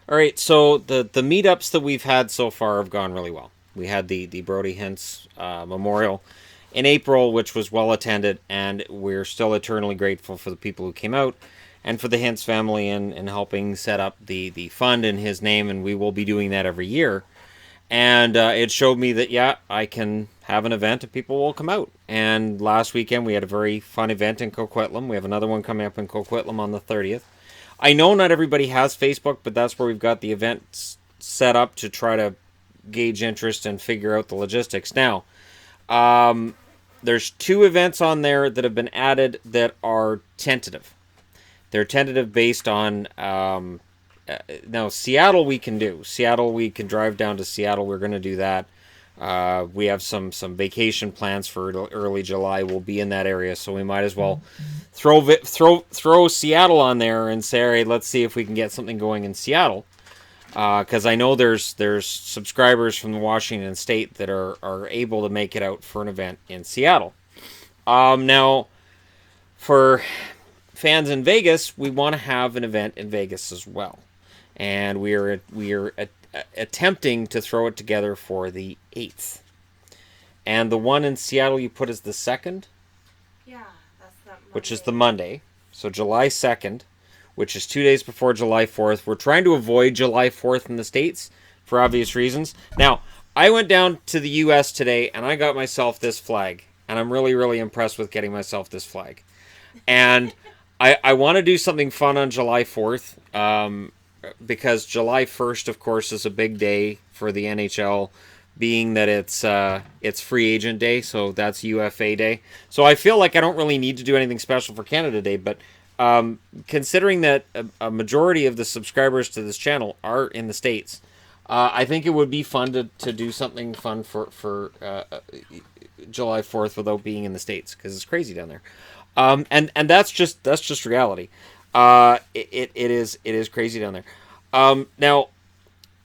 All right, so the meetups that we've had so far have gone really well. We had the Brody Hintz Memorial in April, which was well attended, and we're still eternally grateful for the people who came out and for the Hintz family in helping set up the fund in his name, and we will be doing that every year. And it showed me that, yeah, I can have an event and people will come out. And last weekend we had a very fun event in Coquitlam. We have another one coming up in Coquitlam on the 30th. I know not everybody has Facebook, but that's where we've got the events set up to try to gauge interest and figure out the logistics. Now, there's two events on there that have been added that are tentative. They're tentative based on now Seattle. We can do Seattle. We can drive down to Seattle. We're going to do that. We have some vacation plans for early July. We'll be in that area, so we might as well throw Seattle on there and say, all right, let's see if we can get something going in Seattle. Because I know there's subscribers from Washington State that are able to make it out for an event in Seattle. Now, for fans in Vegas, we want to have an event in Vegas as well, and we are attempting to throw it together for the 8th. And the one in Seattle you put as the 2nd, Yeah, that's that Monday. which is the Monday, so July 2nd, which is 2 days before July 4th. We're trying to avoid July 4th in the States for obvious reasons. Now, I went down to the U.S. today and I got myself this flag, and I'm really, really impressed with getting myself this flag. And I want to do something fun on July 4th because July 1st, of course, is a big day for the NHL, being that it's free agent day, so that's UFA day. So I feel like I don't really need to do anything special for Canada Day, but considering that a majority of the subscribers to this channel are in the States, I think it would be fun to do something fun for July 4th without being in the States, because it's crazy down there. And that's just reality. It is crazy down there. Now,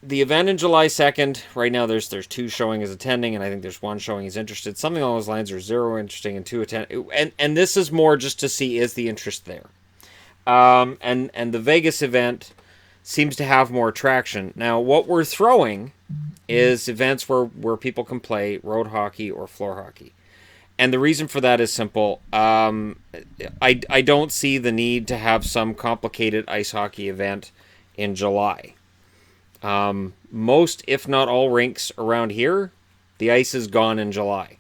the event in July 2nd, right now there's two showing as attending, and I think there's one showing is interested. Something along those lines, or 0 interesting and 2 attend. And this is more just to see is the interest there. And the Vegas event seems to have more traction. Now, what we're throwing is events where people can play road hockey or floor hockey. And the reason for that is simple. I don't see the need to have some complicated ice hockey event in July. Most, if not all, rinks around here, the ice is gone in July.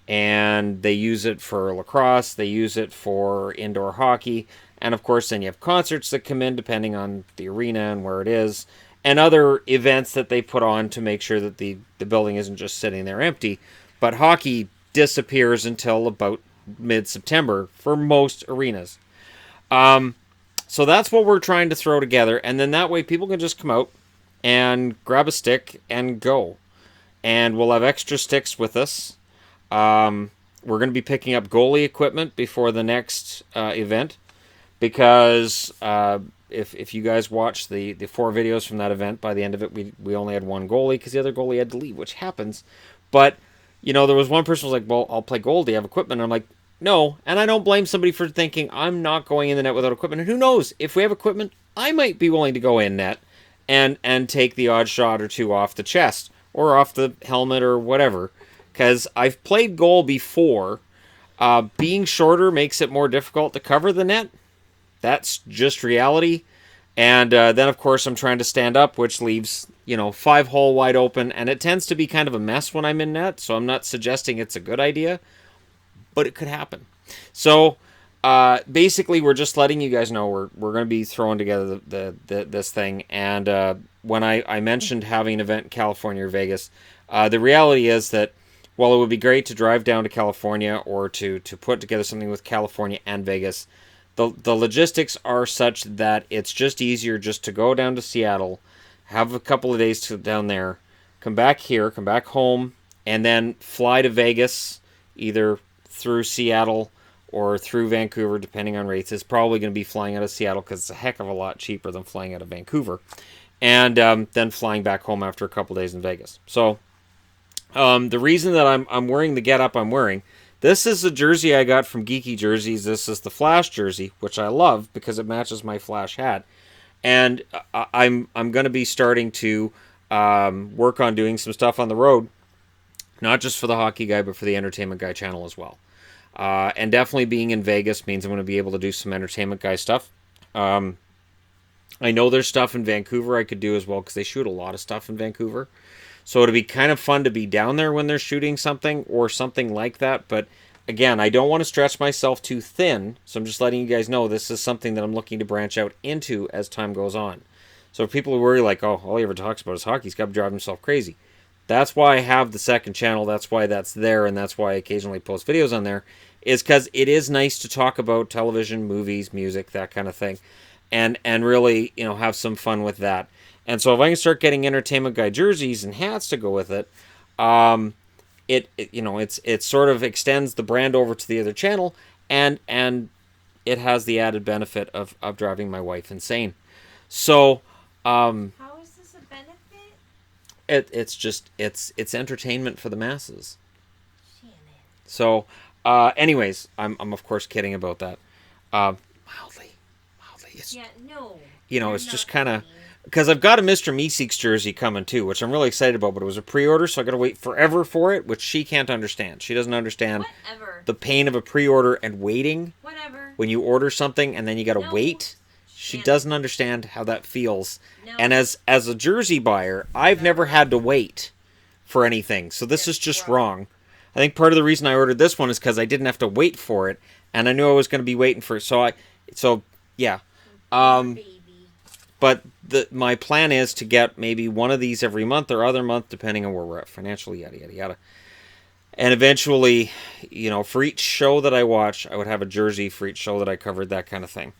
And they use it for lacrosse, they use it for indoor hockey, and of course then you have concerts that come in depending on the arena and where it is, and other events that they put on to make sure that the building isn't just sitting there empty. But hockey disappears until about mid-September for most arenas. So that's what we're trying to throw together, and then that way people can just come out and grab a stick and go. And we'll have extra sticks with us. We're going to be picking up goalie equipment before the next event, because if you guys watch the 4 videos from that event, by the end of it we only had one goalie because the other goalie had to leave, which happens. But there was one person who was like, well, I'll play goalie, do you have equipment? And I'm like, no. And I don't blame somebody for thinking I'm not going in the net without equipment. And who knows, if we have equipment, I might be willing to go in net and take the odd shot or two off the chest or off the helmet or whatever. Because I've played goal before. Being shorter makes it more difficult to cover the net. That's just reality. And then, of course, I'm trying to stand up, which leaves, 5-hole wide open. And it tends to be kind of a mess when I'm in net. So I'm not suggesting it's a good idea. But it could happen. So basically, we're just letting you guys know we're going to be throwing together this thing. And when I mentioned having an event in California or Vegas, the reality is that while it would be great to drive down to California or to put together something with California and Vegas, the logistics are such that it's just easier just to go down to Seattle, have a couple of days down there, come back here, come back home, and then fly to Vegas, either through Seattle or through Vancouver, depending on rates. It's probably going to be flying out of Seattle because it's a heck of a lot cheaper than flying out of Vancouver, and then flying back home after a couple of days in Vegas. So the reason that I'm wearing the getup I'm wearing, this is a jersey I got from Geeky Jerseys. This is the Flash jersey, which I love because it matches my Flash hat. And I'm going to be starting to work on doing some stuff on the road, not just for the Hockey Guy, but for the Entertainment Guy channel as well. And definitely being in Vegas means I'm going to be able to do some Entertainment Guy stuff. I know there's stuff in Vancouver I could do as well, because they shoot a lot of stuff in Vancouver. So it'd be kind of fun to be down there when they're shooting something or something like that. But again, I don't want to stretch myself too thin. So I'm just letting you guys know this is something that I'm looking to branch out into as time goes on. So if people worry like, oh, all he ever talks about is hockey, he's got to drive himself crazy. That's why I have the second channel. That's why that's there. And that's why I occasionally post videos on there. Is because it is nice to talk about television, movies, music, that kind of thing. And really, have some fun with that. And so if I can start getting Entertainment Guy jerseys and hats to go with it, it sort of extends the brand over to the other channel, and it has the added benefit of driving my wife insane. So How is this a benefit? it's entertainment for the masses. Shannon. So anyways, I'm of course kidding about that. Mildly. It's, Yeah, no. it's just kind of, because I've got a Mr. Meeseeks jersey coming too, which I'm really excited about, but it was a pre-order, so I got to wait forever for it, which she can't understand. She doesn't understand Whatever. the pain of a pre-order and waiting Whatever. when you order something and then you got to No. wait. She Shannon. doesn't understand how that feels. No. And as a jersey buyer, I've never had to wait for anything, so this is just wrong. I think part of the reason I ordered this one is because I didn't have to wait for it, and I knew I was going to be waiting for it. So yeah. Baby. But my plan is to get maybe one of these every month or other month, depending on where we're at financially, yada, yada, yada. And eventually, for each show that I watch, I would have a jersey for each show that I covered, that kind of thing.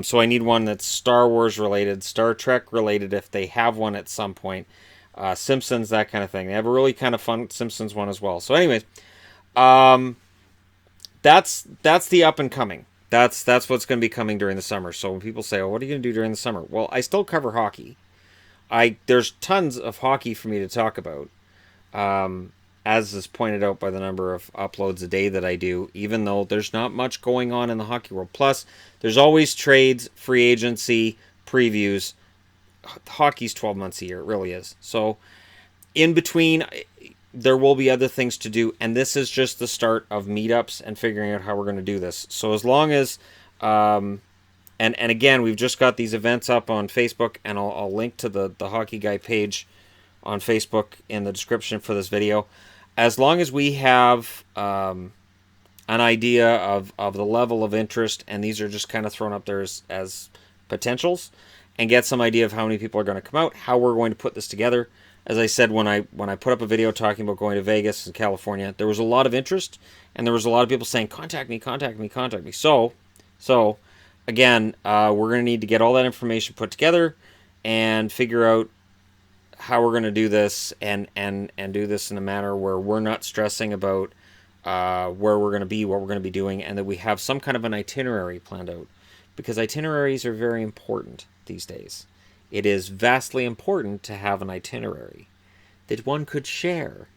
So I need one that's Star Wars related, Star Trek related, if they have one at some point. Simpsons, that kind of thing. They have a really kind of fun Simpsons one as well. So anyways, that's the up and coming. That's what's going to be coming during the summer. So when people say, "Oh, what are you going to do during the summer?" Well, I still cover hockey. There's tons of hockey for me to talk about, as is pointed out by the number of uploads a day that I do. Even though there's not much going on in the hockey world, plus there's always trades, free agency, previews. Hockey's 12 months a year, it really is. So in between, there will be other things to do, and this is just the start of meetups and figuring out how we're going to do this. So as long as, and again, we've just got these events up on Facebook, and I'll link to the Hockey Guy page on Facebook in the description for this video. As long as we have an idea of the level of interest, and these are just kind of thrown up there as potentials, and get some idea of how many people are going to come out, how we're going to put this together. As I said, when I put up a video talking about going to Vegas and California, there was a lot of interest, and there was a lot of people saying, contact me. So again, we're going to need to get all that information put together and figure out how we're going to do this, and do this in a manner where we're not stressing about where we're going to be, what we're going to be doing, and that we have some kind of an itinerary planned out. Because itineraries are very important these days. It is vastly important to have an itinerary that one could share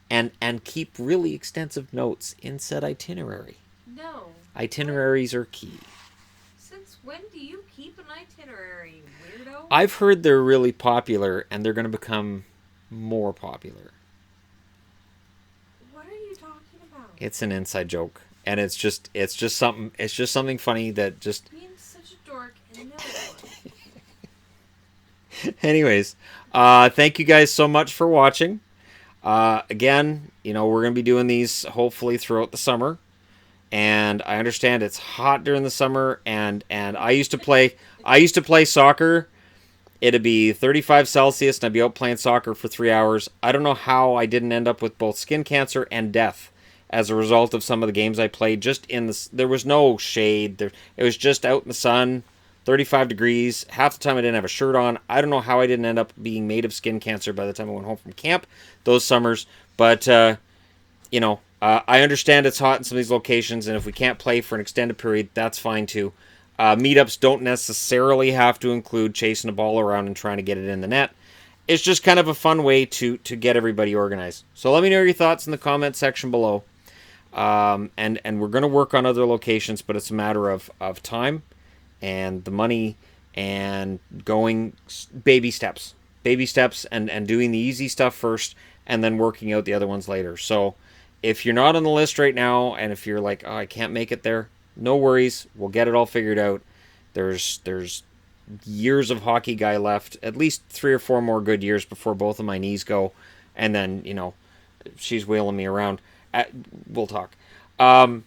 and keep really extensive notes in said itinerary. No. Itineraries are key. Since when do you keep an itinerary, weirdo? I've heard they're really popular, and they're going to become more popular. What are you talking about? It's an inside joke, and it's just something funny that just. Being such a dork and no. Anyways, thank you guys so much for watching. Again, we're going to be doing these hopefully throughout the summer. And I understand it's hot during the summer, and I used to play soccer. It'd be 35 Celsius, and I'd be out playing soccer for 3 hours. I don't know how I didn't end up with both skin cancer and death as a result of some of the games I played. There was no shade. It was just out in the sun. 35 degrees. Half the time I didn't have a shirt on. I don't know how I didn't end up being made of skin cancer by the time I went home from camp those summers. But, I understand it's hot in some of these locations, and if we can't play for an extended period, that's fine too. Meetups don't necessarily have to include chasing a ball around and trying to get it in the net. It's just kind of a fun way to get everybody organized. So let me know your thoughts in the comment section below. And we're going to work on other locations, but it's a matter of time. And the money and going baby steps, and doing the easy stuff first, and then working out the other ones later. So if you're not on the list right now, and if you're like, oh, I can't make it there, no worries, we'll get it all figured out. There's years of hockey guy left, at least 3 or 4 more good years before both of my knees go, and then she's wheeling me around. We'll talk. But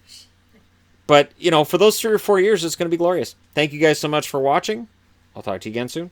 for those 3 or 4 years, it's going to be glorious. Thank you guys so much for watching. I'll talk to you again soon.